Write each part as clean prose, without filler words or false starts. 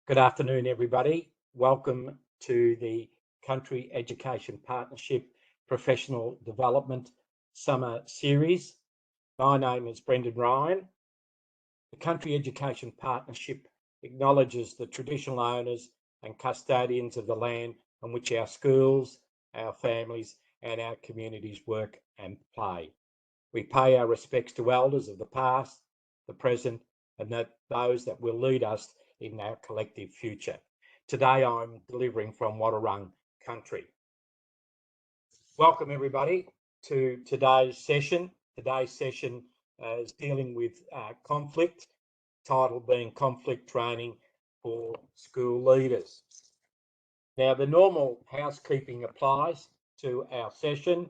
Good afternoon, everybody. Welcome to the Country Education Partnership Professional Development Summer Series. My name is Brendan Ryan. The Country Education Partnership acknowledges the traditional owners and custodians of the land on which our schools, our families, and our communities work and play. We pay our respects to elders of the past, the present, and those that will lead us in our collective future. Today I'm delivering from Wadawurrung country. Welcome everybody to today's session. Today's session is dealing with conflict, title being Conflict Training for School Leaders. Now the normal housekeeping applies to our session.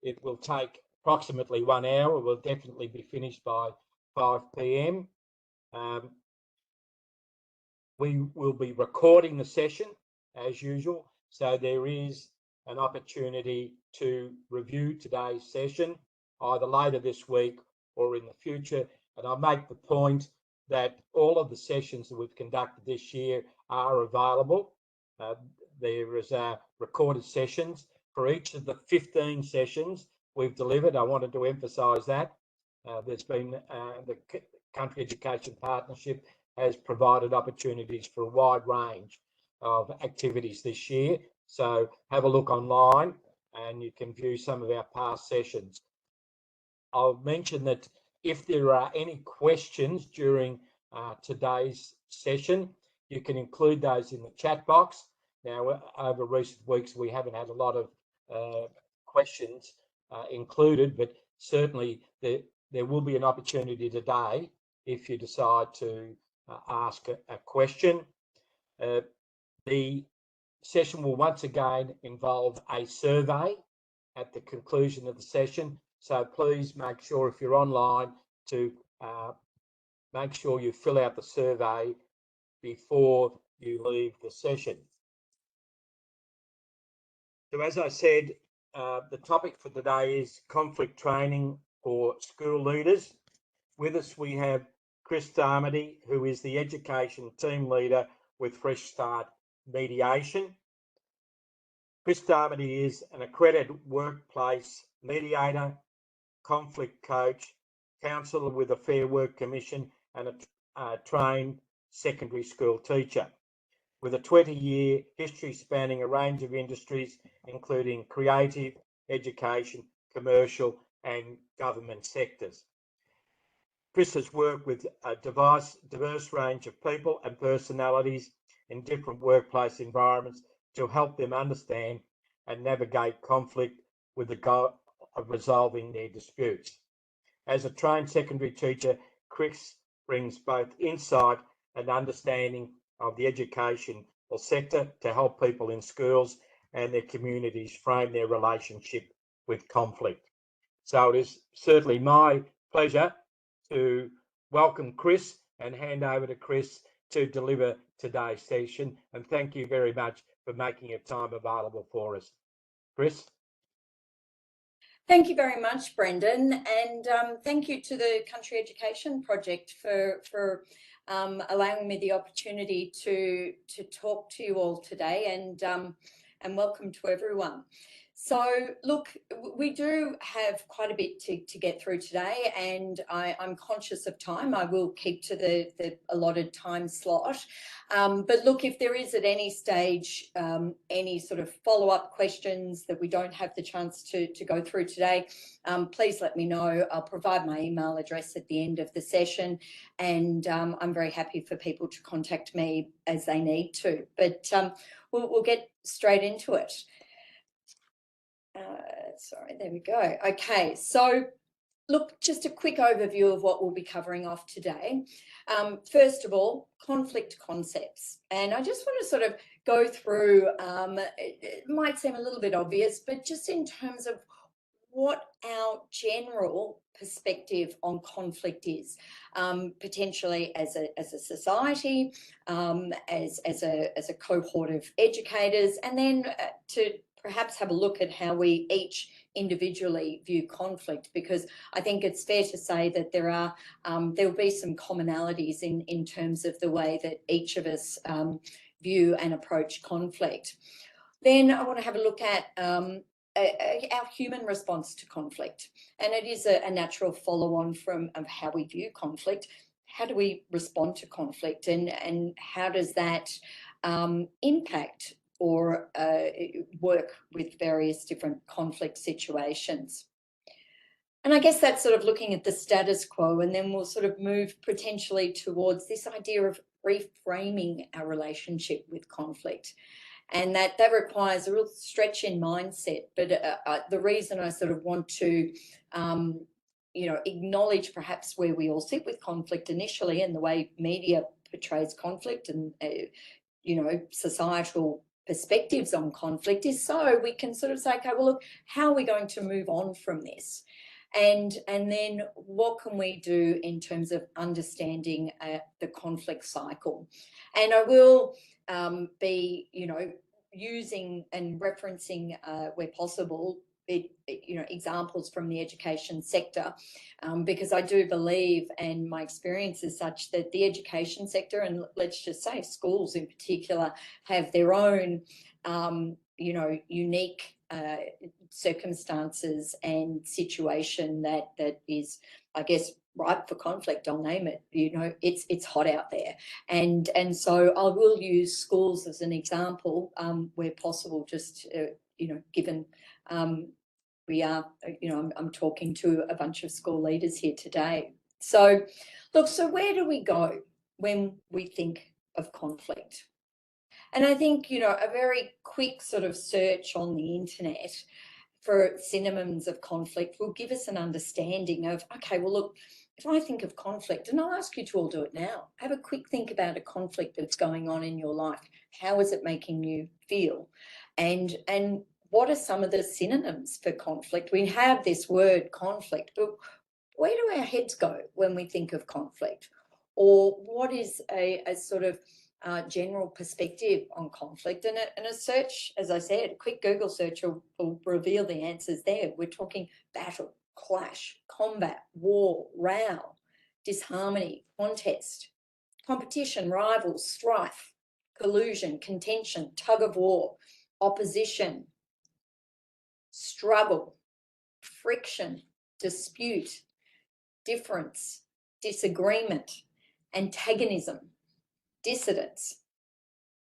It will take approximately 1 hour. We'll definitely be finished by 5 p.m. We will be recording the session as usual, so there is an opportunity to review today's session either later this week or in the future. And I make the point that all of the sessions that we've conducted this year are available. There is recorded sessions for each of the 15 sessions we've delivered. I wanted to emphasise that. There's been the Country Education Partnership has provided opportunities for a wide range of activities this year. So have a look online and you can view some of our past sessions. I'll mention that if there are any questions during today's session, you can include those in the chat box. Now, over recent weeks, we haven't had a lot of questions included, but certainly there will be an opportunity today if you decide to ask a question. The session will once again involve a survey at the conclusion of the session. So please make sure if you're online to make sure you fill out the survey before you leave the session. So as I said, the topic for today is conflict training for school leaders. With us we have Kris Darmody, who is the Education Team Leader with Fresh Start Mediation. Kris Darmody is an accredited workplace mediator, conflict coach, counsellor with a Fair Work Commission, and a trained secondary school teacher. With a 20-year history spanning a range of industries, including creative, education, commercial, and government sectors. Kris has worked with a diverse range of people and personalities in different workplace environments to help them understand and navigate conflict with the goal of resolving their disputes. As a trained secondary teacher, Kris brings both insight and understanding of the educational sector to help people in schools and their communities frame their relationship with conflict. So it is certainly my pleasure to welcome Kris and hand over to Kris to deliver today's session. And thank you very much for making your time available for us. Kris? Thank you very much, Brendan, and thank you to the Country Education Project for allowing me the opportunity to talk to you all today, and welcome to everyone. So look, we do have quite a bit to get through today, and I'm conscious of time. I will keep to the allotted time slot. But look, if there is at any stage any sort of follow-up questions that we don't have the chance to go through today, please let me know. I'll provide my email address at the end of the session, and I'm very happy for people to contact me as they need to. But we'll get straight into it. Sorry, there we go. Okay, so look, just a quick overview of what we'll be covering off today. First of all, conflict concepts. And I just want to sort of go through, it might seem a little bit obvious, but just in terms of what our general perspective on conflict is, potentially as a society, as a cohort of educators, and then to perhaps have a look at how we each individually view conflict, because I think it's fair to say that there will be some commonalities in terms of the way that each of us view and approach conflict. Then I want to have a look at our human response to conflict, and it is a natural follow-on from how we view conflict. How do we respond to conflict, and how does that impact or work with various different conflict situations? And I guess that's sort of looking at the status quo, and then we'll sort of move potentially towards this idea of reframing our relationship with conflict. And that requires a real stretch in mindset. But the reason I sort of want to, acknowledge perhaps where we all sit with conflict initially, and the way media portrays conflict, and societal perspectives on conflict, is so we can sort of say, okay, well, look, how are we going to move on from this? And then what can we do in terms of understanding the conflict cycle? And I will be, using and referencing where possible, examples from the education sector, because I do believe, and my experience is such, that the education sector, and let's just say schools in particular, have their own, unique circumstances and situation that is, I guess, ripe for conflict. I'll name it. It's hot out there, and so I will use schools as an example where possible. Just given we are, I'm talking to a bunch of school leaders here today. So, look. So where do we go when we think of conflict? And I think, a very quick sort of search on the internet for synonyms of conflict will give us an understanding of, okay, well, look, if I think of conflict, and I'll ask you to all do it now, have a quick think about a conflict that's going on in your life. How is it making you feel? And what are some of the synonyms for conflict? We have this word conflict, but where do our heads go when we think of conflict? Or what is a sort of general perspective on conflict? And a search, as I said, a quick Google search will reveal the answers there. We're talking battle, clash, combat, war, row, disharmony, contest, competition, rival, strife, collusion, contention, tug of war, opposition, struggle, friction, dispute, difference, disagreement, antagonism, dissidence,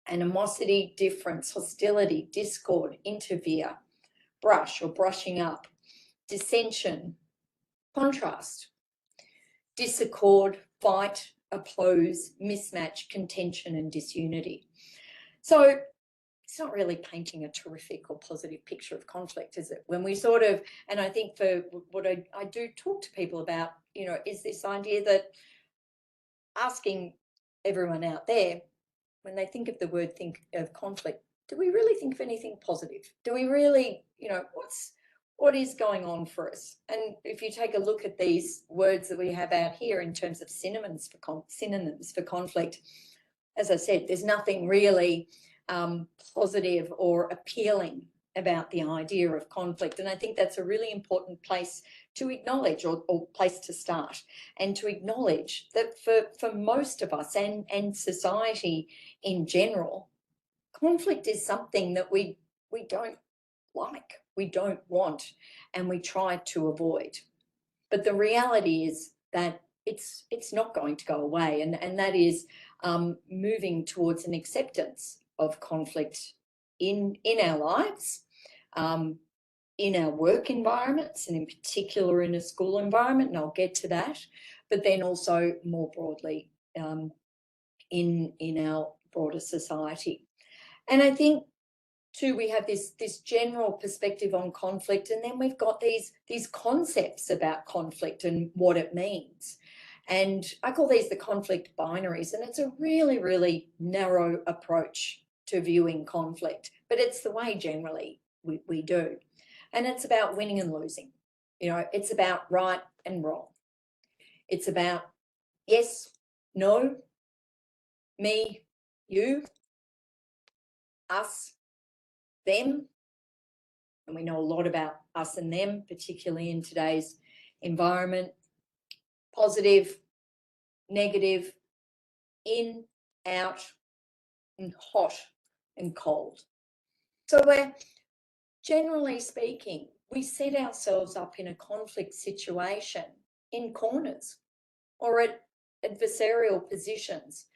animosity, difference, hostility, discord, interfere, brush or brushing up, dissension, contrast, disaccord, fight, oppose, mismatch, contention, and disunity. So it's not really painting a terrific or positive picture of conflict, is it? When we sort of, and I think for what I do talk to people about, is this idea that asking everyone out there, when they think of the word, think of conflict, do we really think of anything positive? Do we really, what is going on for us? And if you take a look at these words that we have out here in terms of synonyms for conflict, as I said, there's nothing really positive or appealing about the idea of conflict. And I think that's a really important place to acknowledge, or place to start, and to acknowledge that for most of us and society in general, conflict is something that we don't like, we don't want, and we try to avoid. But the reality is that it's not going to go away, and that is moving towards an acceptance of conflict in our lives, in our work environments, and in particular in a school environment, and I'll get to that, but then also more broadly in our broader society. And I think too, we have this general perspective on conflict, and then we've got these concepts about conflict and what it means. And I call these the conflict binaries, and it's a really, really narrow approach to viewing conflict, but it's the way generally we do. And it's about winning and losing. It's about right and wrong. It's about yes, no, me, you, us, them, and we know a lot about us and them, particularly in today's environment. Positive, negative, in, out, and hot and cold. So we're, generally speaking, we set ourselves up in a conflict situation in corners or at adversarial positions,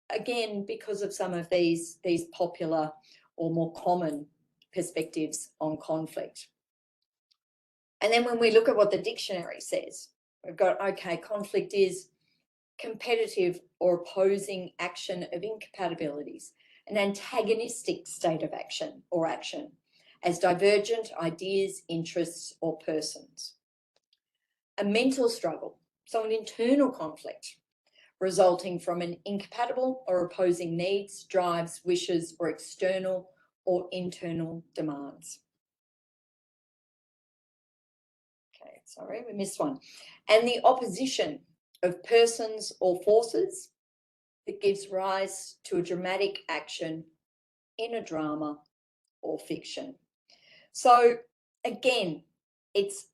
again, because of some of these popular or more common perspectives on conflict. And then when we look at what the dictionary says, we've got, okay, conflict is competitive or opposing action of incompatibilities, an antagonistic state of action or action as divergent ideas, interests, or persons. A mental struggle, so an internal conflict resulting from an incompatible or opposing needs, drives, wishes, or external or internal demands. Okay, sorry, we missed one. And the opposition of persons or forces that gives rise to a dramatic action in a drama or fiction. So again, it's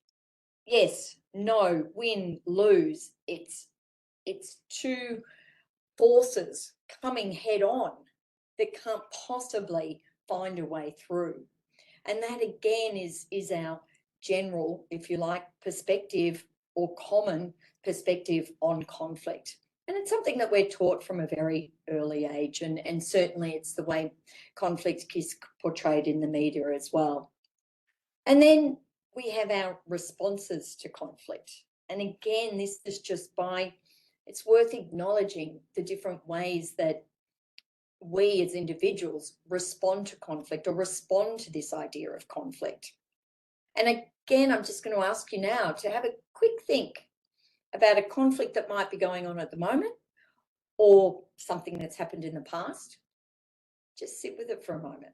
yes, no, win, lose. It's two forces coming head on that can't possibly find a way through. And that again is our general, if you like, perspective or common perspective on conflict. And it's something that we're taught from a very early age, and certainly it's the way conflict is portrayed in the media as well. And then we have our responses to conflict. And again, this is just it's worth acknowledging the different ways that we as individuals respond to conflict or respond to this idea of conflict. And again, I'm just going to ask you now to have a quick think about a conflict that might be going on at the moment or something that's happened in the past. Just sit with it for a moment.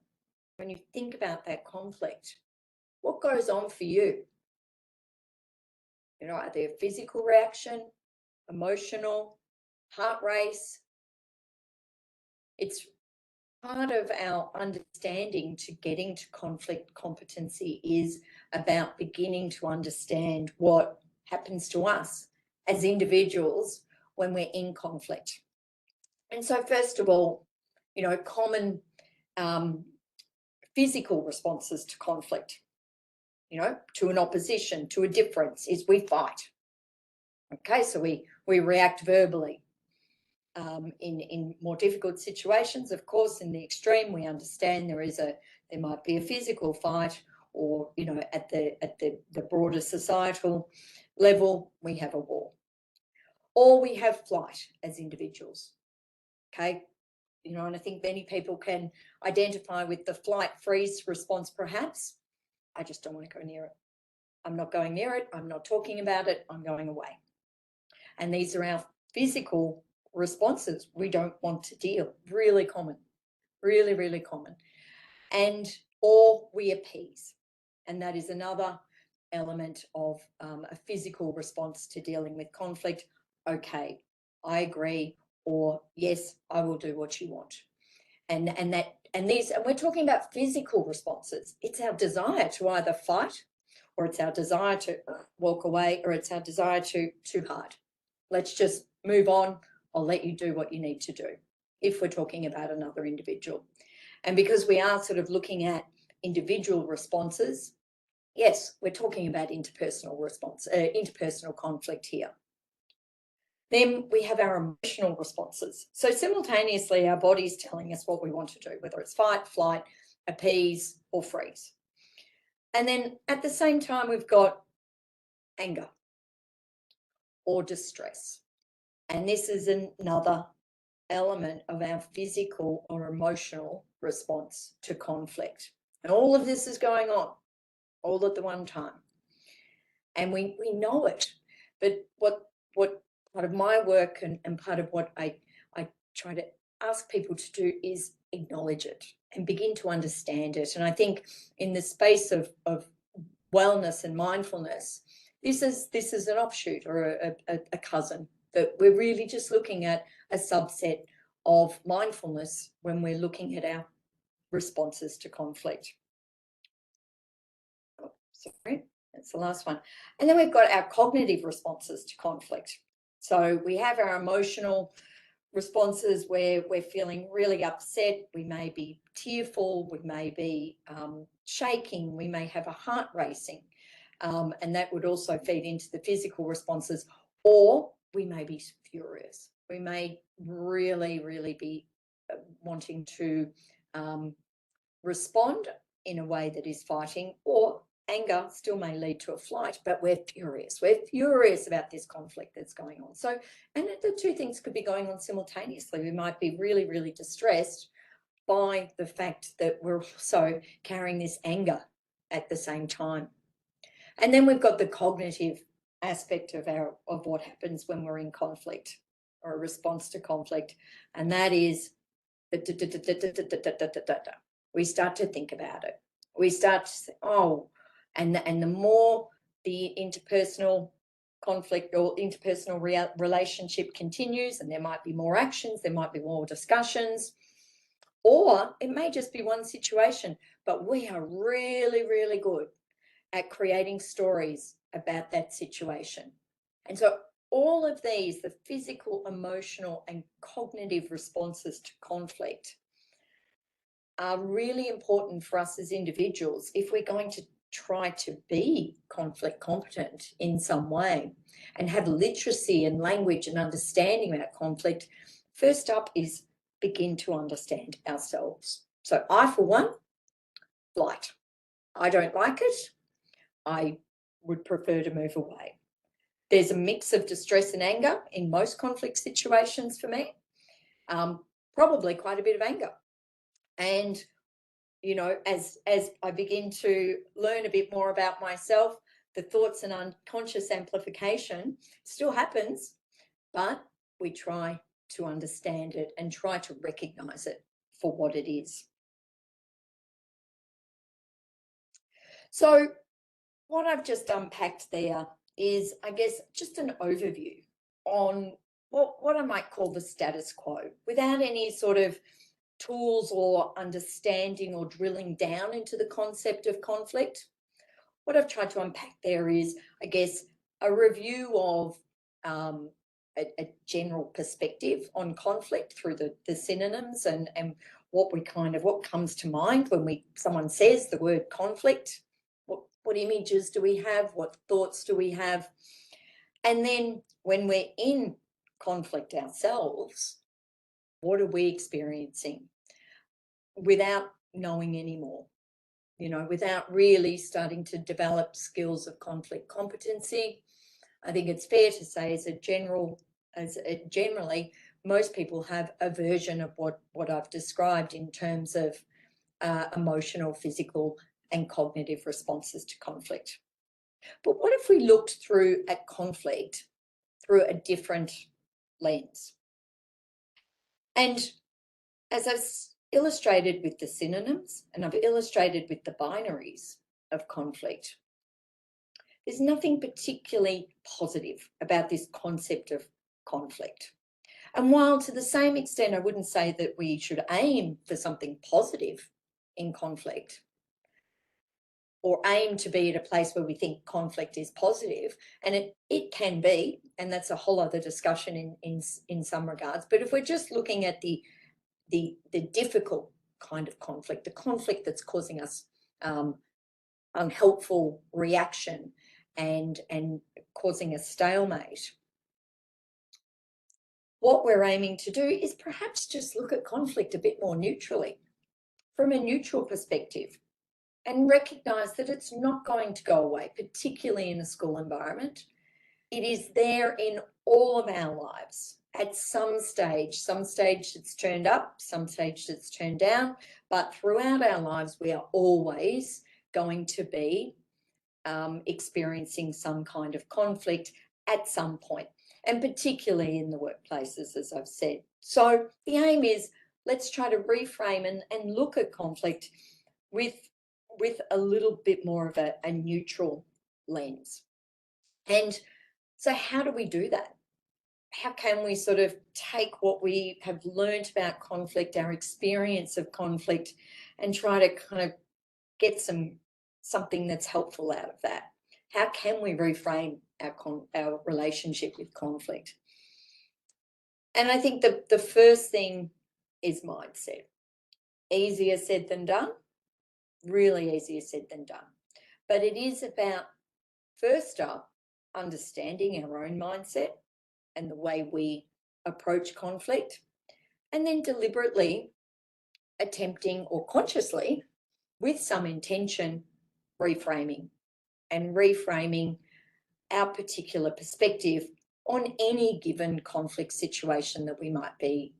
When you think about that conflict, what goes on for you? You know, are there physical reaction, emotional, heart race? It's part of our understanding to getting to conflict competency is about beginning to understand what happens to us as individuals when we're in conflict. And so first of all, you know, common physical responses to conflict, you know, to an opposition, to a difference, is we fight. Okay, so we react verbally. In more difficult situations, of course, in the extreme, we understand there might be a physical fight, or, you know, at the broader societal level, we have a war. Or we have flight as individuals. Okay, you know, and I think many people can identify with the flight freeze response, perhaps. I just don't want to go near it. I'm not going near it. I'm not talking about it. I'm going away. And these are our physical responses. We don't want to deal. Really common. Really, really common. Or we appease. And that is another element of a physical response to dealing with conflict. Okay, I agree. Or yes, I will do what you want. And we're talking about physical responses. It's our desire to either fight, or it's our desire to walk away, or it's our desire to hide. Let's just move on. I'll let you do what you need to do, if we're talking about another individual. And because we are sort of looking at individual responses, yes, we're talking about interpersonal conflict here. Then we have our emotional responses. So simultaneously, our body's telling us what we want to do, whether it's fight, flight, appease, or freeze. And then at the same time, we've got anger or distress. And this is another element of our physical or emotional response to conflict. And all of this is going on all at the one time. And we know it. But what part of my work and part of what I try to ask people to do is acknowledge it and begin to understand it. And I think in the space of wellness and mindfulness, this is an offshoot or a cousin, that we're really just looking at a subset of mindfulness when we're looking at our responses to conflict. Sorry, that's the last one. And then we've got our cognitive responses to conflict. So we have our emotional responses where we're feeling really upset. We may be tearful, we may be shaking, we may have a heart racing, and that would also feed into the physical responses, or we may be furious. We may really be wanting to respond in a way that is fighting, or anger still may lead to a flight, but we're furious. We're furious about this conflict that's going on. So, and the two things could be going on simultaneously. We might be really distressed by the fact that we're also carrying this anger at the same time. And then we've got the cognitive aspect of what happens when we're in conflict or a response to conflict, and that is we start to think about it. We start to say, oh, and the more the interpersonal conflict or interpersonal relationship continues, and there might be more actions, there might be more discussions, or it may just be one situation, but we are really good at creating stories about that situation. And so all of these, the physical, emotional, and cognitive responses to conflict, are really important for us as individuals if we're going to try to be conflict competent in some way and have literacy and language and understanding about conflict. First up is begin to understand ourselves. So I, for one, flight. I don't like it. I would prefer to move away. There's a mix of distress and anger in most conflict situations for me, probably quite a bit of anger. And, you know, as I begin to learn a bit more about myself, the thoughts and unconscious amplification still happens, but we try to understand it and try to recognize it for what it is. So what I've just unpacked there is, I guess, just an overview on what I might call the status quo, without any sort of tools or understanding or drilling down into the concept of conflict. What I've tried to unpack there is, I guess, a review of a general perspective on conflict through the synonyms and what comes to mind when someone says the word conflict. What images do we have? What thoughts do we have? And then when we're in conflict ourselves, what are we experiencing without knowing anymore? You know, without really starting to develop skills of conflict competency. I think it's fair to say generally, most people have a version of what I've described in terms of emotional, physical, and cognitive responses to conflict. But what if we looked at conflict through a different lens? And as I've illustrated with the synonyms and I've illustrated with the binaries of conflict, there's nothing particularly positive about this concept of conflict. And while to the same extent, I wouldn't say that we should aim for something positive in conflict, or aim to be at a place where we think conflict is positive, and it can be, and that's a whole other discussion in some regards. But if we're just looking at the difficult kind of conflict, the conflict that's causing us unhelpful reaction and causing a stalemate, what we're aiming to do is perhaps just look at conflict a bit more neutrally, from a neutral perspective, and recognise that it's not going to go away, particularly in a school environment. It is there in all of our lives at some stage it's turned up, some stage it's turned down, but throughout our lives, we are always going to be experiencing some kind of conflict at some point, and particularly in the workplaces, as I've said. So the aim is, let's try to reframe and look at conflict with a little bit more of a neutral lens. And so how do we do that? How can we sort of take what we have learned about conflict, our experience of conflict, and try to kind of get some something that's helpful out of that? How can we reframe our relationship with conflict? And I think the first thing is mindset. Easier said than done, really easier said than done. But it is about, first up, understanding our own mindset and the way we approach conflict, and then deliberately attempting, or consciously, with some intention, reframing our particular perspective on any given conflict situation that we might be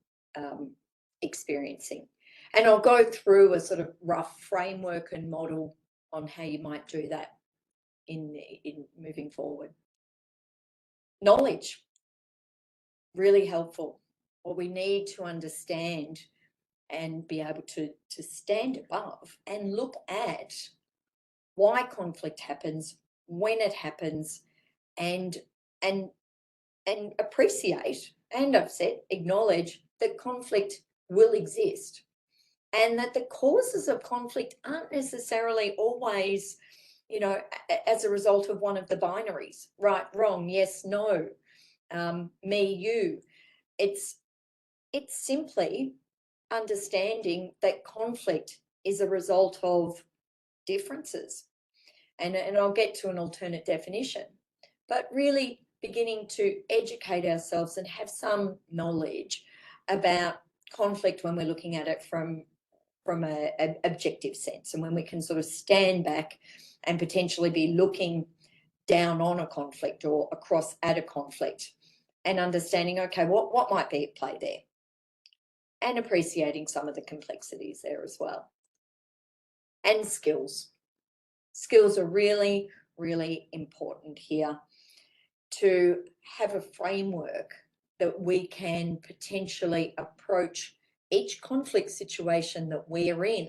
experiencing. And I'll go through a sort of rough framework and model on how you might do that in moving forward. Knowledge, really helpful. What we need to understand and be able to stand above and look at why conflict happens, when it happens, and appreciate, and I've said acknowledge, that conflict will exist, and that the causes of conflict aren't necessarily always, you know, as a result of one of the binaries, right, wrong, yes, no, me, you. It's simply understanding that conflict is a result of differences. And I'll get to an alternate definition, but really beginning to educate ourselves and have some knowledge about conflict when we're looking at it from an objective sense, and when we can sort of stand back and potentially be looking down on a conflict or across at a conflict and understanding, okay, what might be at play there, and appreciating some of the complexities there as well. And skills. Skills are really, really important here, to have a framework that we can potentially approach each conflict situation that we're in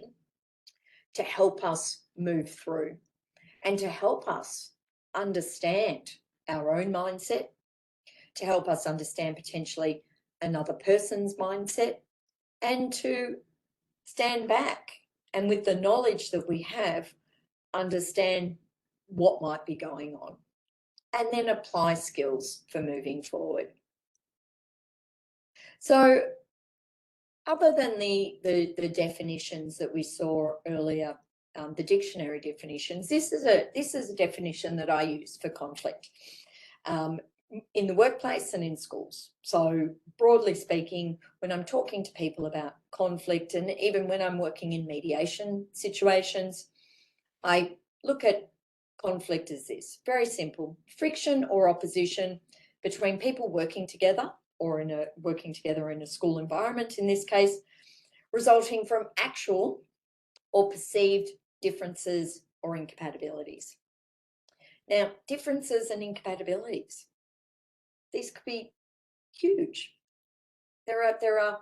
to help us move through, and to help us understand our own mindset, to help us understand potentially another person's mindset, and to stand back and, with the knowledge that we have, understand what might be going on, and then apply skills for moving forward. So other than the definitions that we saw earlier, the dictionary definitions, this is a definition that I use for conflict in the workplace and in schools. So broadly speaking, when I'm talking to people about conflict, and even when I'm working in mediation situations, I look at conflict as this: very simple, friction or opposition between people working together, or working together in a school environment in this case, resulting from actual or perceived differences or incompatibilities. Now, differences and incompatibilities, these could be huge. There are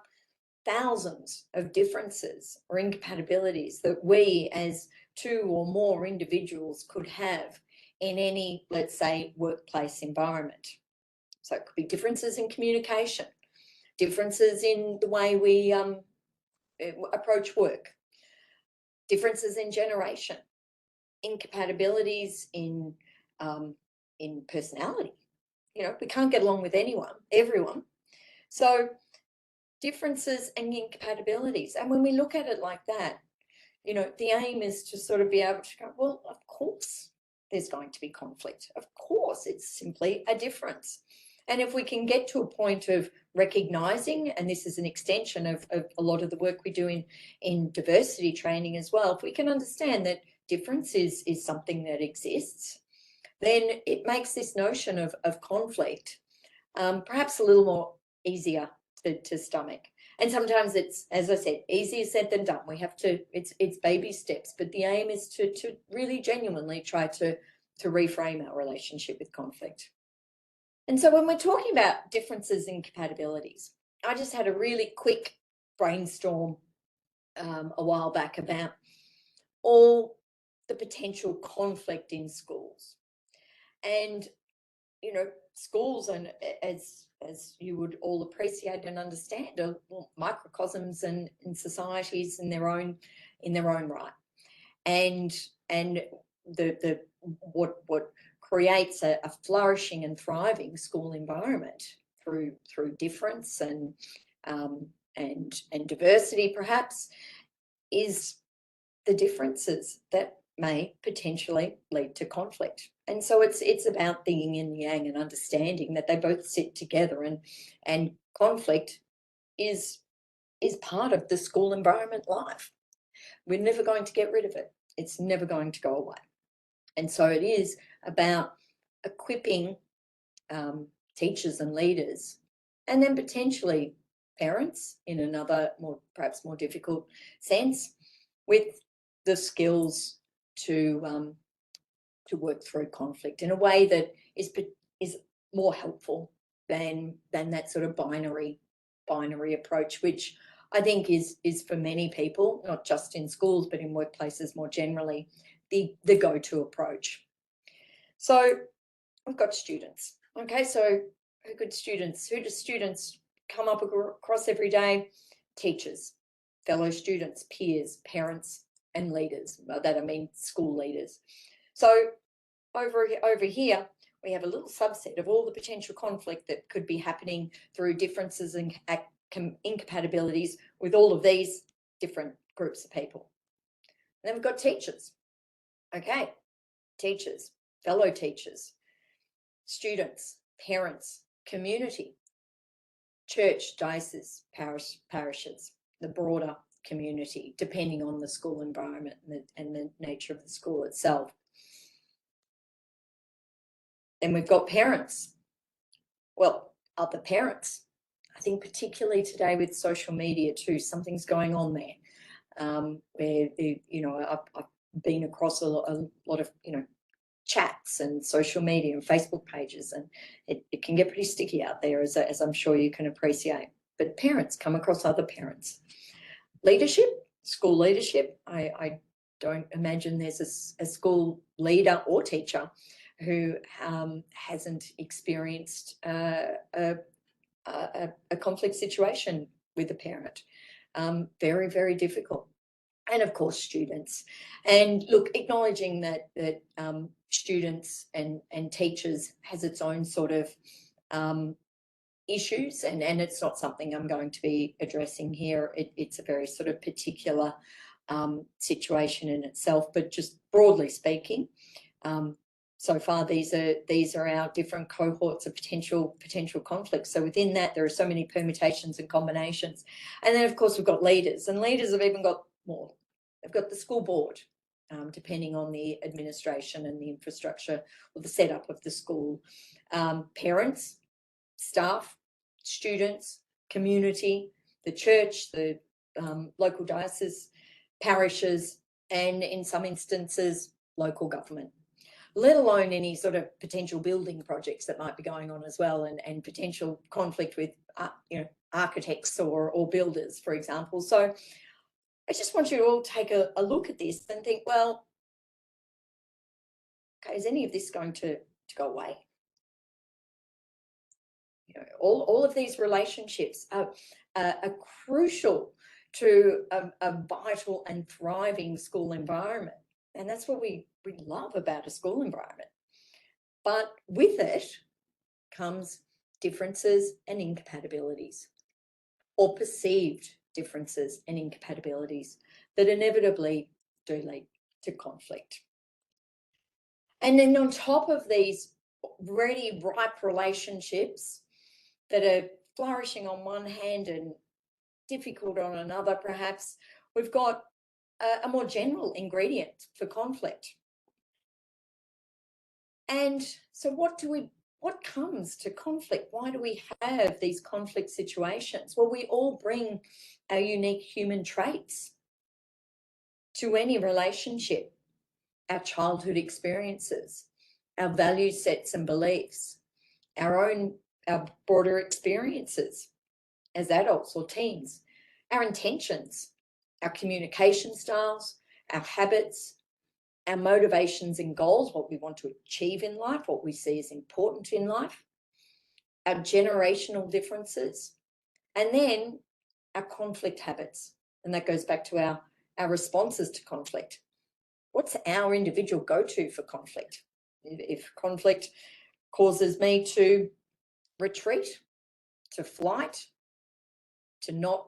thousands of differences or incompatibilities that we as two or more individuals could have in any, let's say, workplace environment. So it could be differences in communication, differences in the way we approach work, differences in generation, incompatibilities in personality. You know, we can't get along with everyone. So differences and incompatibilities. And when we look at it like that, you know, the aim is to sort of be able to go, well, of course there's going to be conflict. Of course, it's simply a difference. And if we can get to a point of recognizing, and this is an extension of a lot of the work we do in diversity training as well, if we can understand that difference is something that exists, then it makes this notion of conflict perhaps a little more easier to stomach. And sometimes it's, as I said, easier said than done. We have to, it's baby steps, but the aim is to really genuinely try to reframe our relationship with conflict. And so when we're talking about differences and compatibilities, I just had a really quick brainstorm a while back about all the potential conflict in schools. And, you know, schools, and as you would all appreciate and understand, are microcosms and societies in their own right. And what creates a flourishing and thriving school environment through difference and diversity, perhaps, is the differences that may potentially lead to conflict. And so it's about the yin and yang and understanding that they both sit together, and conflict is part of the school environment life. We're never going to get rid of it. It's never going to go away. And so it is about equipping teachers and leaders, and then potentially parents in another perhaps more difficult sense, with the skills to work through conflict in a way that is more helpful than that sort of binary approach, which I think is for many people, not just in schools but in workplaces more generally, the go-to approach. So we've got students. Okay, so who do students come up across every day? Teachers, fellow students, peers, parents, and leaders. By that I mean school leaders. So over here, we have a little subset of all the potential conflict that could be happening through differences and incompatibilities with all of these different groups of people. And then we've got teachers. Okay, teachers, fellow teachers, students, parents, community, church, diocese, parishes, the broader community, depending on the school environment and the nature of the school itself. Then we've got parents. Well, other parents. I think particularly today with social media too, something's going on there, where I've been across a lot of chats and social media and Facebook pages, and it can get pretty sticky out there, as I'm sure you can appreciate. But parents come across other parents. Leadership, school leadership. I don't imagine there's a school leader or teacher who hasn't experienced a conflict situation with a parent. Very, very difficult. And of course, students. And look, acknowledging that students and teachers has its own sort of issues, and it's not something I'm going to be addressing here. It's a very sort of particular situation in itself, but just broadly speaking, so far these are our different cohorts of potential conflicts. So within that, there are so many permutations and combinations. And then of course we've got leaders, and leaders have even got more. They've got the school board, depending on the administration and the infrastructure or the setup of the school. Parents, staff, students, community, the church, the local diocese, parishes, and in some instances, local government, let alone any sort of potential building projects that might be going on as well, and potential conflict with architects or builders, for example. So I just want you to all take a look at this and think, well, okay, is any of this going to go away? All of these relationships are crucial to a vital and thriving school environment. And that's what we love about a school environment. But with it comes differences and incompatibilities, or perceived differences and incompatibilities that inevitably do lead to conflict. And then on top of these ready, ripe relationships that are flourishing on one hand and difficult on another, perhaps, we've got a more general ingredient for conflict. And so what comes to conflict? Why do we have these conflict situations? Well, we all bring our unique human traits to any relationship, our childhood experiences, our value sets and beliefs, our broader experiences as adults or teens, our intentions, our communication styles, our habits, our motivations and goals, what we want to achieve in life, what we see as important in life, our generational differences, and then our conflict habits. And that goes back to our responses to conflict. what's our individual go-to for conflict? If conflict causes me to retreat, to flight, to not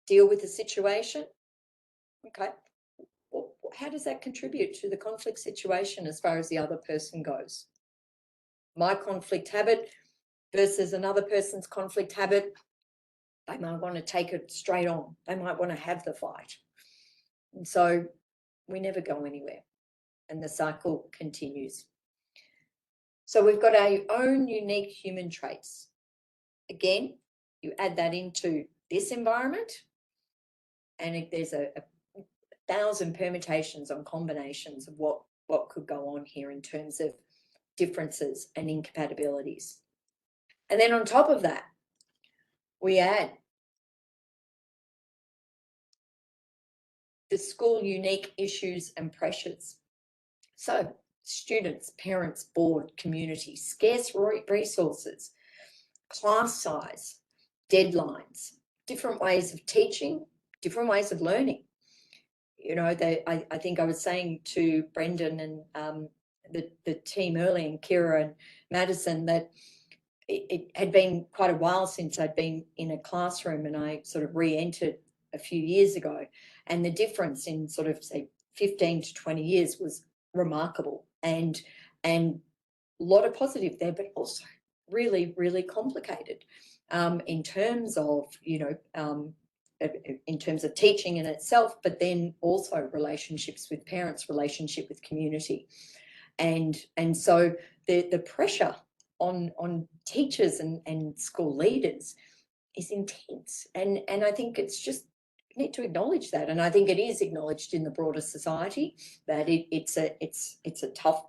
deal with the situation, okay, well, how does that contribute to the conflict situation as far as the other person goes? My conflict habit versus another person's conflict habit, they might want to take it straight on. They might want to have the fight. And so we never go anywhere and the cycle continues. So we've got our own unique human traits. Again, you add that into this environment and there's a 1,000 permutations and combinations of what could go on here in terms of differences and incompatibilities. And then on top of that, we add the school unique issues and pressures. So students, parents, board, community, scarce resources, class size, deadlines, different ways of teaching, different ways of learning. You know, I think I was saying to Brendan and the team earlier, and Kira and Madison, that it had been quite a while since I'd been in a classroom, and I sort of re-entered a few years ago, and the difference in sort of say 15 to 20 years was remarkable, and a lot of positive there, but also really, really complicated in terms of, you know, in terms of teaching in itself, but then also relationships with parents, relationship with community. And so the pressure on teachers and school leaders is intense. And I think it's just need to acknowledge that. And I think it is acknowledged in the broader society that it's a tough,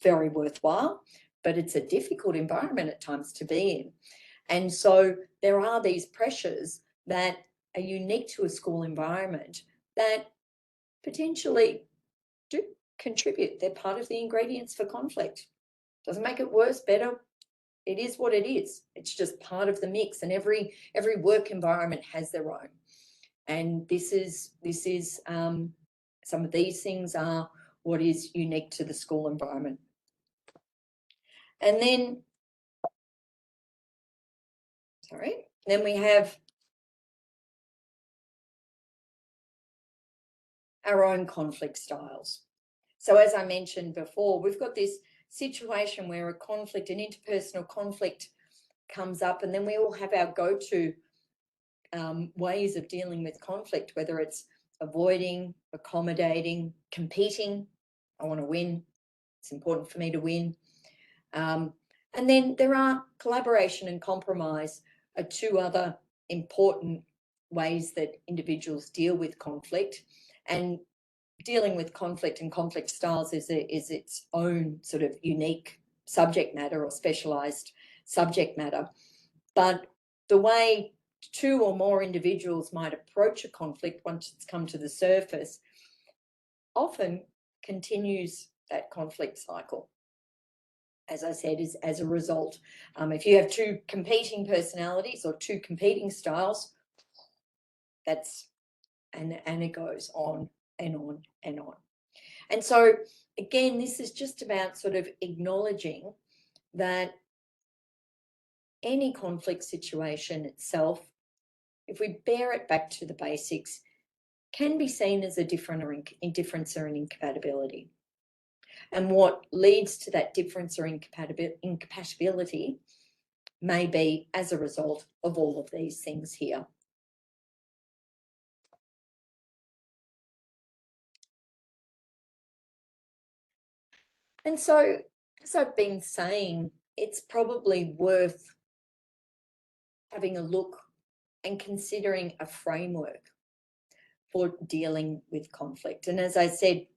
very worthwhile, but it's a difficult environment at times to be in. And so there are these pressures that are unique to a school environment that potentially do contribute. They're part of the ingredients for conflict. Doesn't make it worse, better. It is what it is. It's just part of the mix, and every work environment has their own. And this is some of these things are what is unique to the school environment. And then, then we have our own conflict styles. So as I mentioned before, we've got this situation where a conflict, an interpersonal conflict comes up, and then we all have our go-to ways of dealing with conflict, whether it's avoiding, accommodating, competing. I want to win. It's important for me to win. And then there are collaboration and compromise are two other important ways that individuals deal with conflict. And dealing with conflict and conflict styles is its own sort of unique subject matter or specialized subject matter. But the way two or more individuals might approach a conflict once it's come to the surface often continues that conflict cycle. As I said, is as a result. If you have two competing personalities or two competing styles, that's and it goes on and on and on. And so again, this is just about sort of acknowledging that any conflict situation itself, if we bear it back to the basics, can be seen as a difference or an incompatibility. And what leads to that difference or incompatibility may be as a result of all of these things here. And so, as I've been saying, it's probably worth having a look and considering a framework for dealing with conflict. And as I said,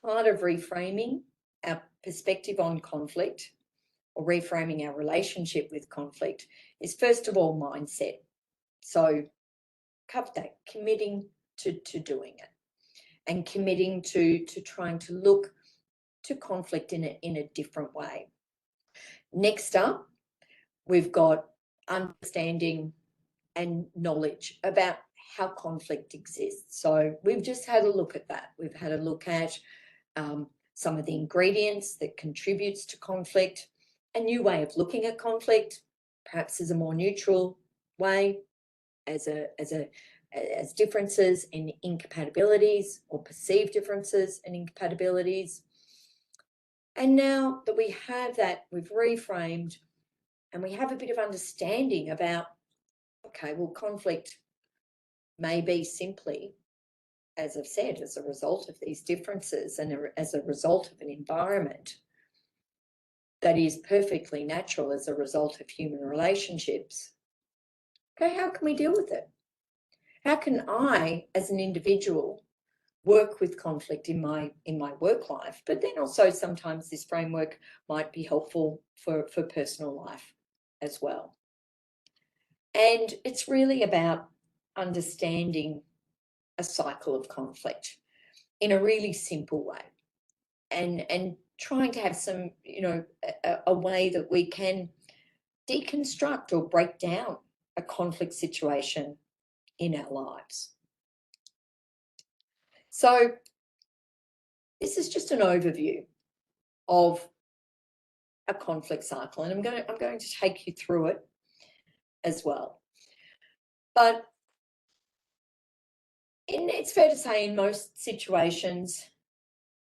part of reframing our perspective on conflict or reframing our relationship with conflict is first of all mindset. So cover that, committing to doing it and committing to trying to look to conflict in a different way. Next up, we've got understanding and knowledge about how conflict exists. So we've just had a look at that. We've had a look at some of the ingredients that contributes to conflict, a new way of looking at conflict, perhaps as a more neutral way, as differences in incompatibilities or perceived differences and incompatibilities. And now that we have that, we've reframed and we have a bit of understanding about, okay, well, conflict may be simply, as I've said, as a result of these differences and as a result of an environment that is perfectly natural as a result of human relationships. Okay, how can we deal with it? How can I, as an individual, work with conflict in my work life? But then also sometimes this framework might be helpful for personal life as well. And it's really about understanding a cycle of conflict in a really simple way, and trying to have some, a way that we can deconstruct or break down a conflict situation in our lives. So this is just an overview of a conflict cycle, and I'm going to take you through it as well. But it's fair to say in most situations,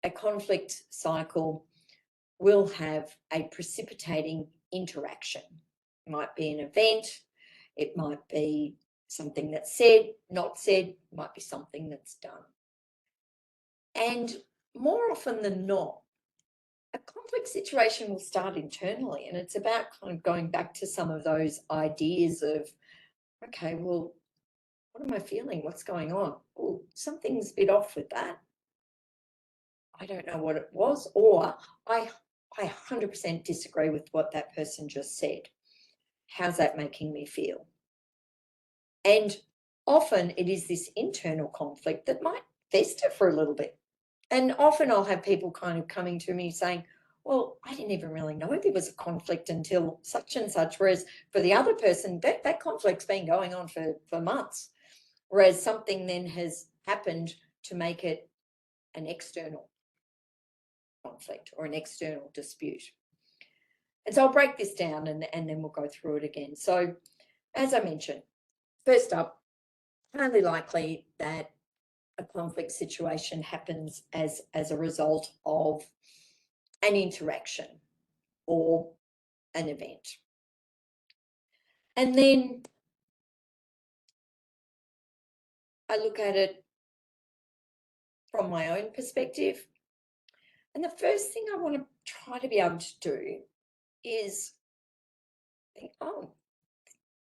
a conflict cycle will have a precipitating interaction. It might be an event, it might be something that's said, not said, it might be something that's done. And more often than not, a conflict situation will start internally, and it's about kind of going back to some of those ideas of, okay, well, what am I feeling? What's going on? Well, something's a bit off with that. I don't know what it was, or I 100% disagree with what that person just said. How's that making me feel? And often it is this internal conflict that might fester for a little bit. And often I'll have people kind of coming to me saying, well, I didn't even really know there was a conflict until such and such. Whereas for the other person, that conflict's been going on for months. Whereas something then has happened to make it an external conflict or an external dispute. And so I'll break this down and then we'll go through it again. So as I mentioned, first up, highly likely that a conflict situation happens as a result of an interaction or an event. And then I look at it from my own perspective. And the first thing I want to try to be able to do is think, oh,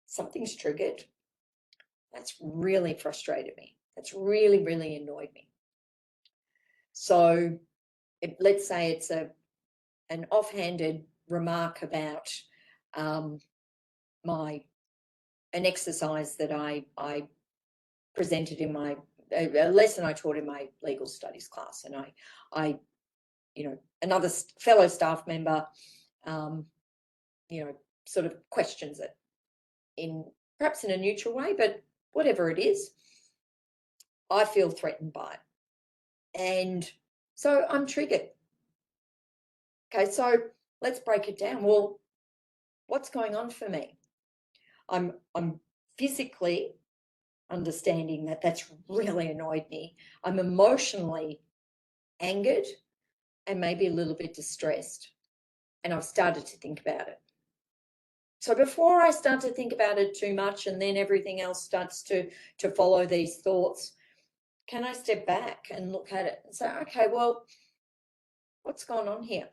something's triggered. That's really frustrated me. That's really, really annoyed me. So let's say it's an offhanded remark about an exercise that I presented in a lesson I taught in my legal studies class, and I another fellow staff member, sort of questions it perhaps in a neutral way, but whatever it is, I feel threatened by it, and so I'm triggered. Okay, so let's break it down. Well, what's going on for me? I'm physically understanding that that's really annoyed me. I'm emotionally angered and maybe a little bit distressed, and I've started to think about it. So before I start to think about it too much and then everything else starts to follow these thoughts, can I step back and look at it and say, okay, well, what's going on here?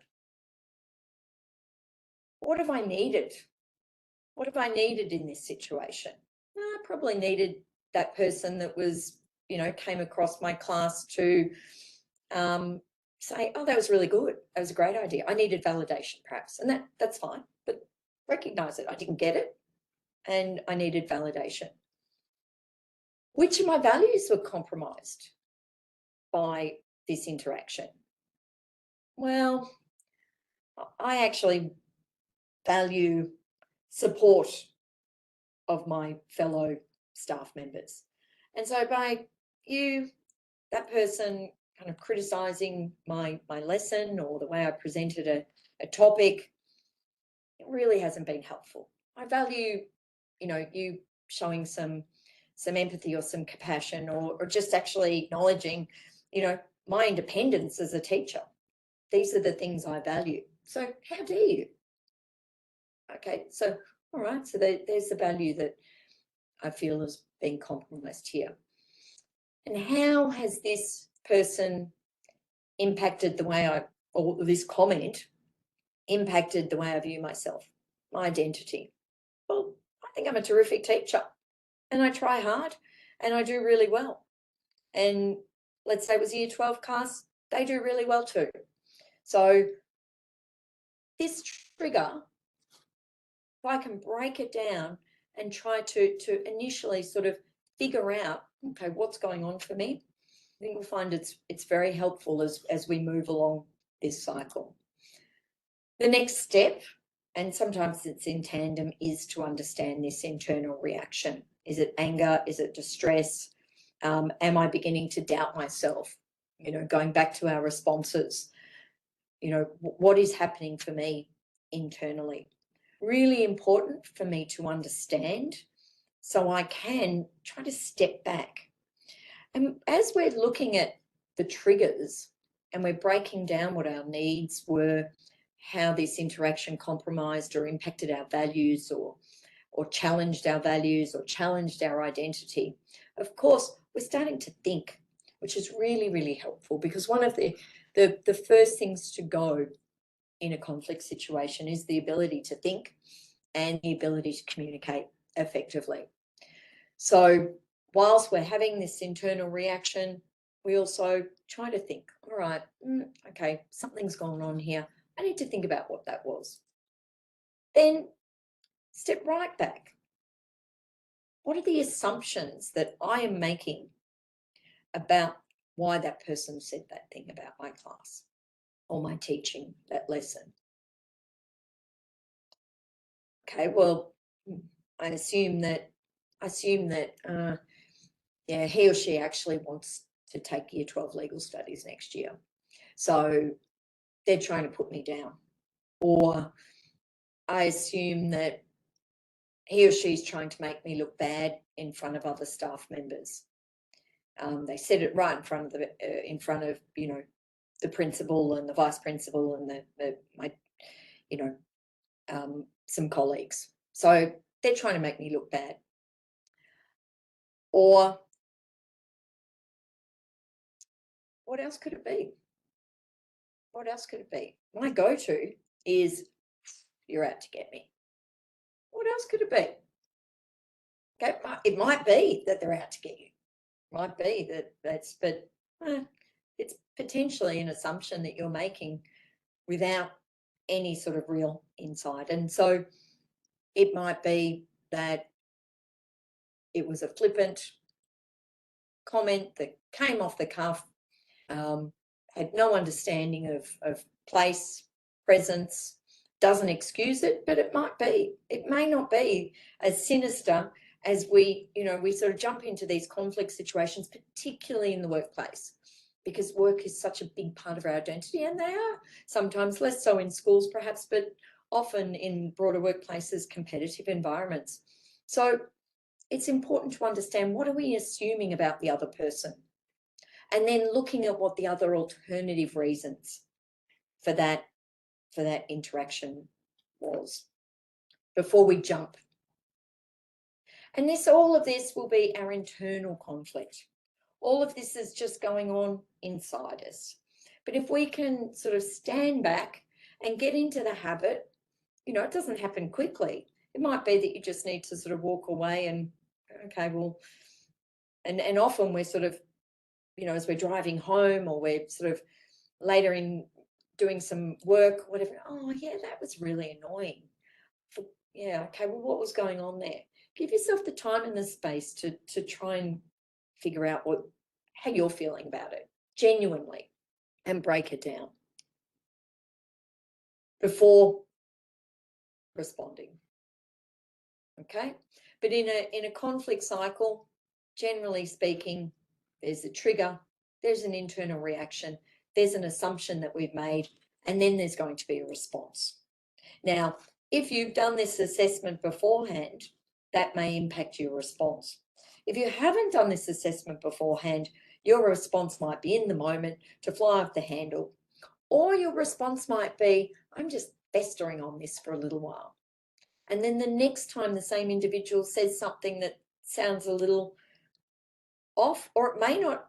What have I needed? What have I needed in this situation? I probably needed that person that was, came across my class to say, oh, that was really good. That was a great idea. I needed validation perhaps, and that's fine, but recognize it. I didn't get it and I needed validation. Which of my values were compromised by this interaction? Well, I actually value support of my fellow staff members. And so by that person kind of criticizing my lesson or the way I presented a topic, it really hasn't been helpful. I value, you showing some empathy or some compassion, or just actually acknowledging, my independence as a teacher. These are the things I value. So how dare you? Okay, so all right, so there's the value that I feel has been compromised here. And how has this person impacted the way or this comment impacted the way I view myself, my identity? Well, I think I'm a terrific teacher and I try hard and I do really well. And let's say it was year 12 class, they do really well too. So this trigger, if I can break it down and try to initially sort of figure out, okay, what's going on for me, I think we'll find it's very helpful as we move along this cycle. The next step, and sometimes it's in tandem, is to understand this internal reaction. Is it anger? Is it distress? Am I beginning to doubt myself? Going back to our responses, what is happening for me internally? Really important for me to understand so I can try to step back. And as we're looking at the triggers and we're breaking down what our needs were, how this interaction compromised or impacted our values or challenged our values or challenged our identity, of course, we're starting to think, which is really, really helpful, because one of the first things to go in a conflict situation is the ability to think and the ability to communicate effectively. So whilst we're having this internal reaction, we also try to think, all right, okay, something's going on here. I need to think about what that was. Then step right back. What are the assumptions that I am making about why that person said that thing about my class or my teaching that lesson? Okay, well, I assume that he or she actually wants to take year 12 legal studies next year. So they're trying to put me down. Or I assume that he or she's trying to make me look bad in front of other staff members. They said it right in front of the principal and the vice principal and some colleagues. So they're trying to make me look bad. Or what else could it be? What else could it be? My go-to is, you're out to get me. What else could it be? Okay, it might be that they're out to get you. Might be but it's potentially an assumption that you're making without any sort of real insight. And so it might be that it was a flippant comment that came off the cuff, had no understanding of place, presence, doesn't excuse it, but it may not be as sinister as we sort of jump into these conflict situations, particularly in the workplace, because work is such a big part of our identity, and they are sometimes less so in schools perhaps, but often in broader workplaces, competitive environments. So it's important to understand, what are we assuming about the other person? And then looking at what the other alternative reasons for that interaction was before we jump. And all of this will be our internal conflict. All of this is just going on inside us. But if we can sort of stand back and get into the habit, it doesn't happen quickly. It might be that you just need to sort of walk away and, okay, well, and often we're sort of, as we're driving home or we're sort of later in doing some work, whatever, oh yeah, that was really annoying. Yeah, okay, well, what was going on there? Give yourself the time and the space to try and figure out how you're feeling about it genuinely, and break it down before responding. Okay, but in a conflict cycle, generally speaking, there's a trigger, there's an internal reaction, there's an assumption that we've made, and then there's going to be a response. Now, if you've done this assessment beforehand, that may impact your response. If you haven't done this assessment beforehand, your response might be in the moment to fly off the handle, or your response might be, I'm just festering on this for a little while. And then the next time the same individual says something that sounds a little off, or it may not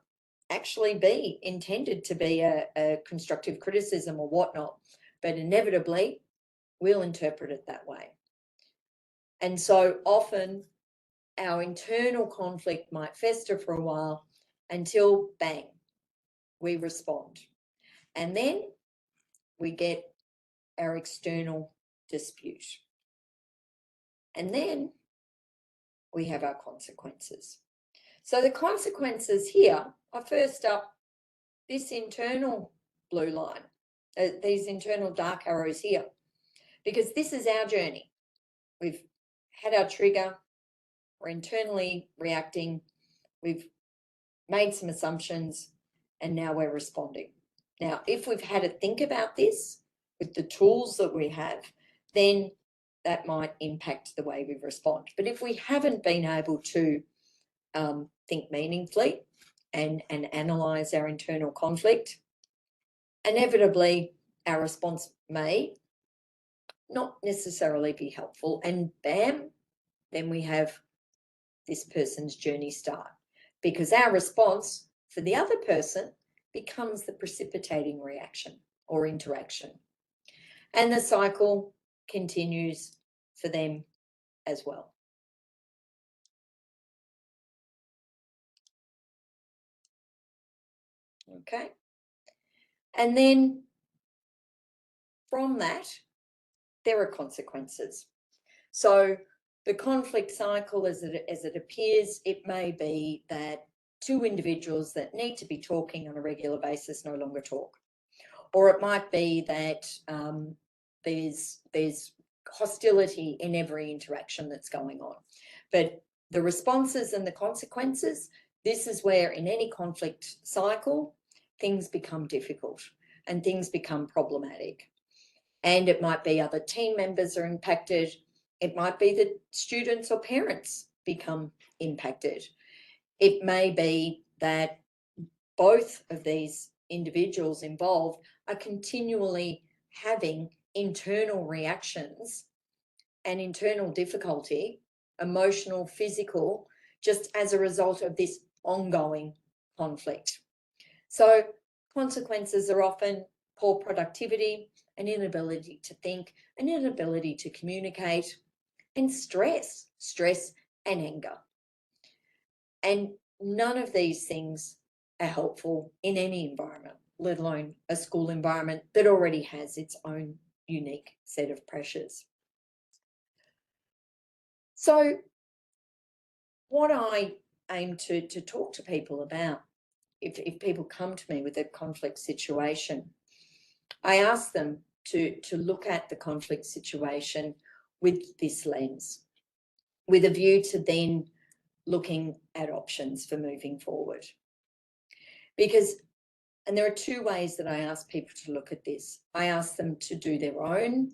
actually be intended to be a constructive criticism or whatnot, but inevitably we'll interpret it that way. And so often our internal conflict might fester for a while until bang, we respond. And then we get our external dispute. And then we have our consequences. So the consequences here are, first up, this internal blue line, these internal dark arrows here, because this is our journey. We've had our trigger, we're internally reacting, we've made some assumptions, and now we're responding. Now, if we've had to think about this with the tools that we have, then that might impact the way we respond. But if we haven't been able to think meaningfully and analyse our internal conflict, inevitably our response may not necessarily be helpful, and bam, then we have this person's journey start, because our response for the other person becomes the precipitating reaction or interaction, and the cycle continues for them as well. Okay, and then from that there are consequences. So the conflict cycle, as it appears, it may be that two individuals that need to be talking on a regular basis no longer talk, or it might be that there's hostility in every interaction that's going on. But the responses and the consequences, this is where in any conflict cycle things become difficult and things become problematic. And it might be other team members are impacted. It might be that students or parents become impacted. It may be that both of these individuals involved are continually having internal reactions and internal difficulty, emotional, physical, just as a result of this ongoing conflict. So consequences are often poor productivity, an inability to think, an inability to communicate, and stress and anger. And none of these things are helpful in any environment, let alone a school environment that already has its own unique set of pressures. So what I aim to talk to people about, if people come to me with a conflict situation, I ask them to look at the conflict situation with this lens, with a view to then looking at options for moving forward. Because, and there are two ways that I ask people to look at this. I ask them to do their own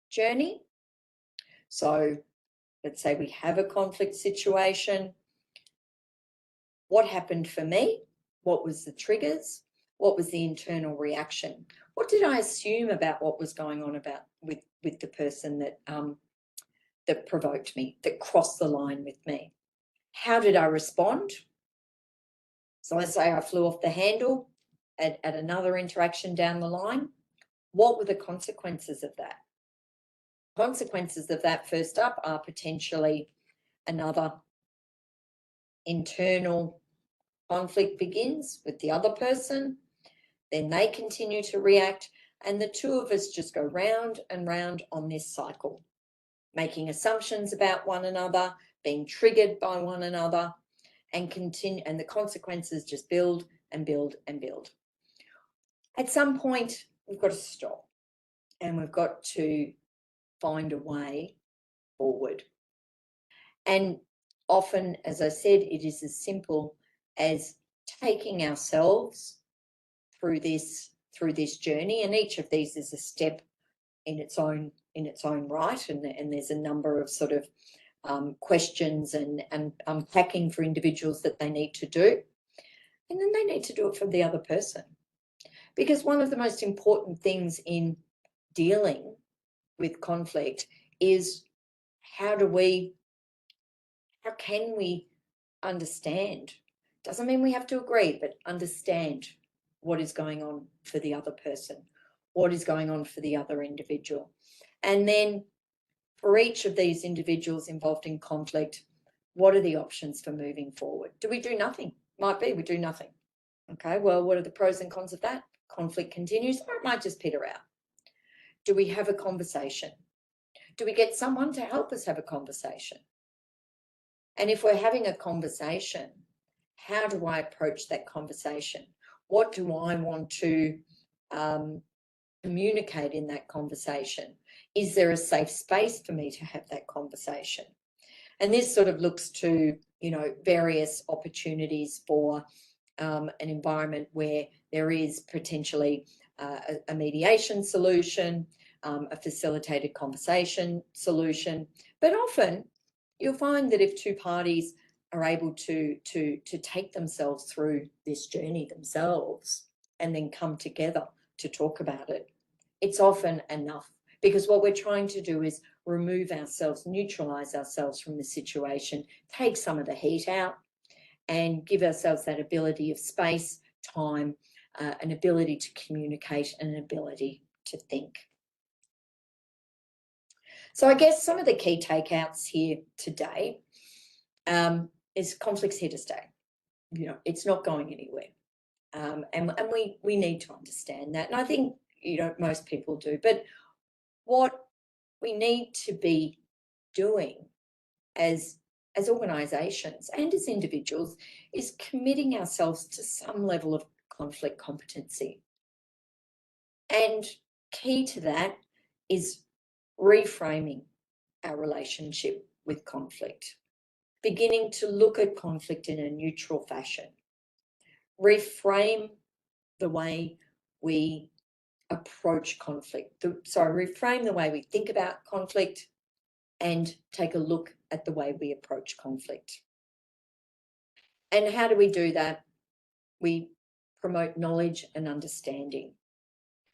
journey. So let's say we have a conflict situation. What happened for me? What was the triggers? What was the internal reaction? What did I assume about what was going on with the person that that provoked me, that crossed the line with me? How did I respond? So let's say I flew off the handle at another interaction down the line. What were the consequences of that? Consequences of that, first up, are potentially another internal conflict begins with the other person, then they continue to react, and the two of us just go round and round on this cycle, making assumptions about one another, being triggered by one another, and continue, and the consequences just build and build and build. At some point, we've got to stop and we've got to find a way forward. And often, as I said, it is as simple as taking ourselves through this journey, and each of these is a step in its own right, and there's a number of sort of questions and unpacking for individuals that they need to do, and then they need to do it for the other person. Because one of the most important things in dealing with conflict is how can we understand? Doesn't mean we have to agree, but understand what is going on for the other person, what is going on for the other individual. And then for each of these individuals involved in conflict, what are the options for moving forward? Do we do nothing? Might be we do nothing. Okay, well, what are the pros and cons of that? Conflict continues, or it might just peter out. Do we have a conversation? Do we get someone to help us have a conversation? And if we're having a conversation, how do I approach that conversation? What do I want to communicate in that conversation? Is there a safe space for me to have that conversation? And this sort of looks to, various opportunities for an environment where there is potentially a mediation solution, a facilitated conversation solution. But often you'll find that if two parties are able to take themselves through this journey themselves and then come together to talk about it, it's often enough, because what we're trying to do is remove ourselves, neutralize ourselves from the situation, take some of the heat out, and give ourselves that ability of space, time, an ability to communicate, and an ability to think. So I guess some of the key takeouts here today is conflict's here to stay. It's not going anywhere. And we need to understand that. And I think, most people do. But what we need to be doing as organisations and as individuals is committing ourselves to some level of conflict competency. And key to that is reframing our relationship with conflict, beginning to look at conflict in a neutral fashion, reframe the way we approach conflict, reframe the way we think about conflict, and take a look at the way we approach conflict. And how do we do that? We promote knowledge and understanding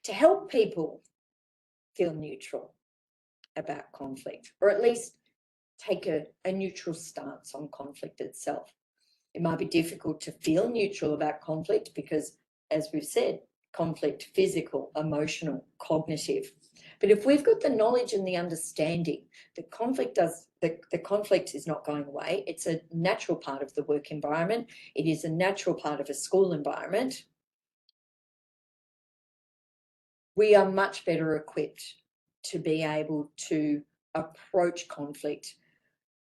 to help people feel neutral about conflict, or at least take a neutral stance on conflict itself. It might be difficult to feel neutral about conflict because, as we've said, conflict, physical, emotional, cognitive. But if we've got the knowledge and the understanding that conflict is not going away, it's a natural part of the work environment, it is a natural part of a school environment, we are much better equipped to be able to approach conflict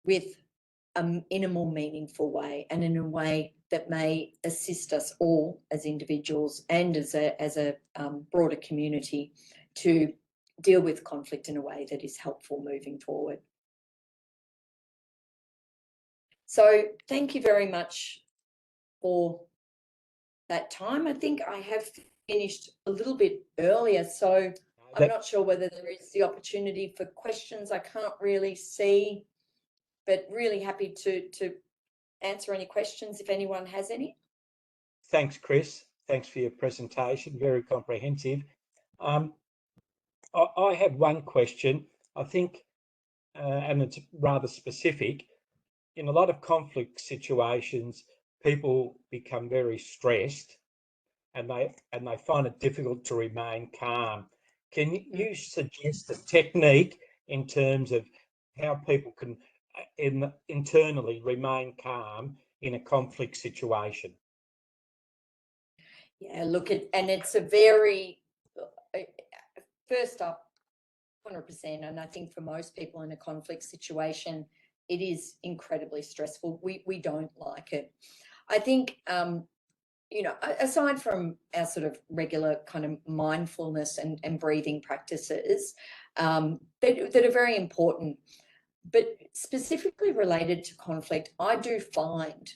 in a more meaningful way, and in a way that may assist us all as individuals and as a broader community to deal with conflict in a way that is helpful moving forward. So thank you very much for that time. I think I have finished a little bit earlier, so I'm not sure whether there is the opportunity for questions. I can't really see, but really happy to answer any questions if anyone has any. Thanks, Kris. Thanks for your presentation. Very comprehensive. I have one question, I think, and it's rather specific. In a lot of conflict situations, people become very stressed and they find it difficult to remain calm. Can you suggest a technique in terms of how people can internally remain calm in a conflict situation? Yeah, and it's a very, first up, 100%, and I think for most people in a conflict situation, it is incredibly stressful. We don't like it. I think, aside from our sort of regular kind of mindfulness and breathing practices that are very important, But specifically related to conflict, I do find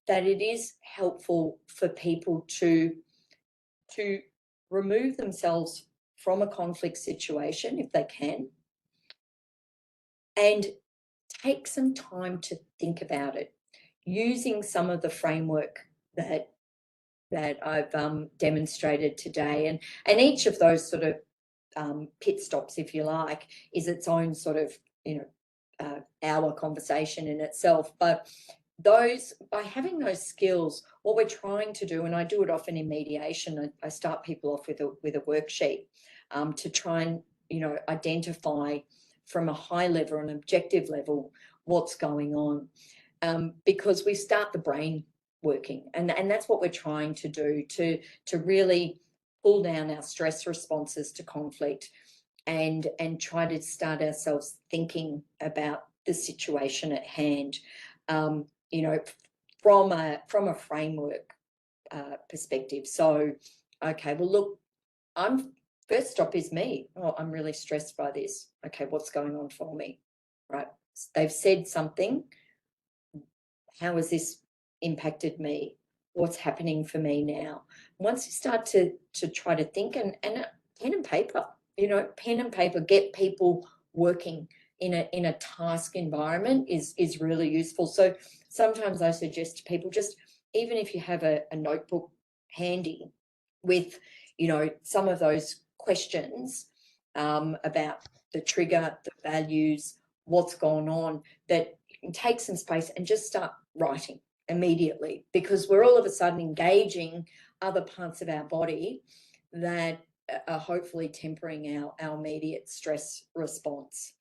that it is helpful for people to remove themselves from a conflict situation if they can, and take some time to think about it, using some of the framework that I've demonstrated today. And each of those sort of pit stops, if you like, is its own sort of, hour conversation in itself. But by having those skills, what we're trying to do, and I do it often in mediation, I start people off with a worksheet to try and, identify from a high level, an objective level, what's going on, because we start the brain working, and that's what we're trying to do, to really pull down our stress responses to conflict, and try to start ourselves thinking about the situation at hand, from a framework perspective. So, okay, well, look, first stop is me. Oh, I'm really stressed by this. Okay, what's going on for me? Right? They've said something. How has this impacted me? What's happening for me now? Once you start to try to think, and pen and paper, pen and paper, get people working in a task environment is really useful. So sometimes I suggest to people, just even if you have a notebook handy with, some of those questions about the trigger, the values, what's gone on, that you can take some space and just start writing immediately, because we're all of a sudden engaging other parts of our body that are hopefully tempering our immediate stress response.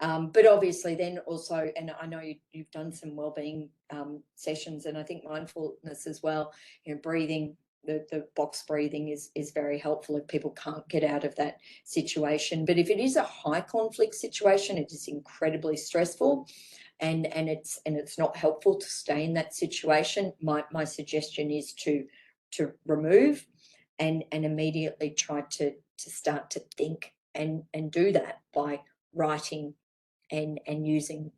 But obviously then also, and I know you've done some wellbeing sessions, and I think mindfulness as well, breathing, the box breathing is very helpful if people can't get out of that situation. But if it is a high conflict situation, it is incredibly stressful, and it's not helpful to stay in that situation, my suggestion is to remove and immediately try to start to think, and do that by writing and using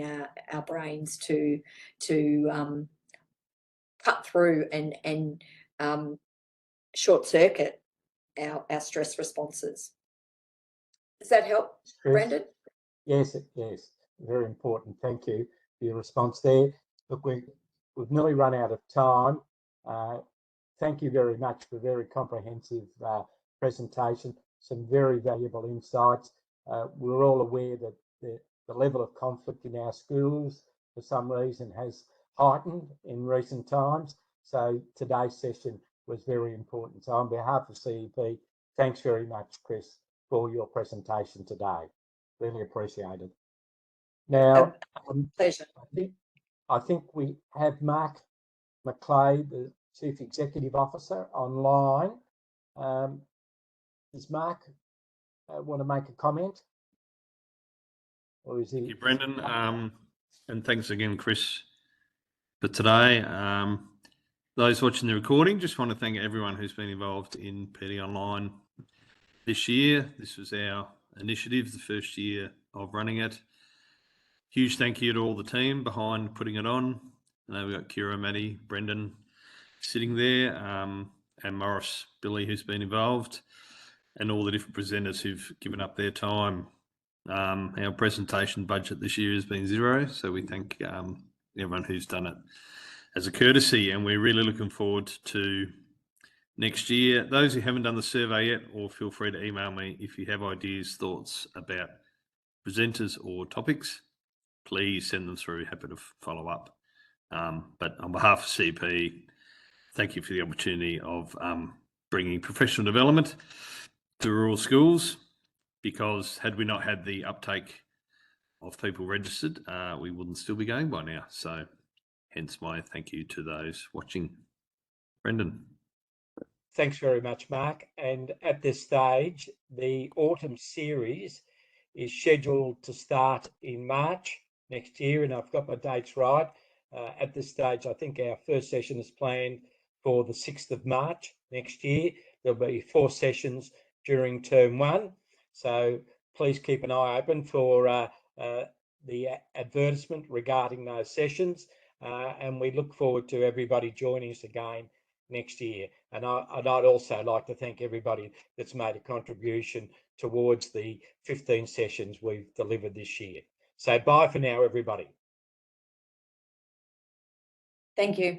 our brains to cut through and short circuit our stress responses. Does that help, Brendan? Yes, very important. Thank you for your response there. Look, we've nearly run out of time. Thank you very much for a very comprehensive presentation, some very valuable insights. We're all aware that the level of conflict in our schools for some reason has heightened in recent times. So today's session was very important. So on behalf of CEP, thanks very much, Kris, for your presentation today. Really appreciated. Now, pleasure. I think we have Mark McClay, the Chief Executive Officer, online. Does Mark want to make a comment? Or is he? Thank you, Brendan. And thanks again, Kris, for today. Those watching the recording, just want to thank everyone who's been involved in PD Online this year. This was our initiative, the first year of running it. Huge thank you to all the team behind putting it on. I know we've got Kira, Maddie, Brendan sitting there, and Morris, Billy, who's been involved, and all the different presenters who've given up their time. Our presentation budget this year has been zero, so we thank everyone who's done it as a courtesy, and we're really looking forward to next year. Those who haven't done the survey yet, or feel free to email me if you have ideas, thoughts about presenters or topics, please send them through. Happy to follow up. But on behalf of CEP, thank you for the opportunity of bringing professional development to rural schools, because had we not had the uptake of people registered, we wouldn't still be going by now. So hence my thank you to those watching. Brendan. Thanks very much, Mark. And at this stage, the autumn series is scheduled to start in March next year, and I've got my dates right. At this stage, I think our first session is planned for the 6th of March next year. There'll be 4 sessions during term 1. So please keep an eye open for the advertisement regarding those sessions, and we look forward to everybody joining us again next year. And I'd also like to thank everybody that's made a contribution towards the 15 sessions we've delivered this year. So bye for now, everybody. Thank you.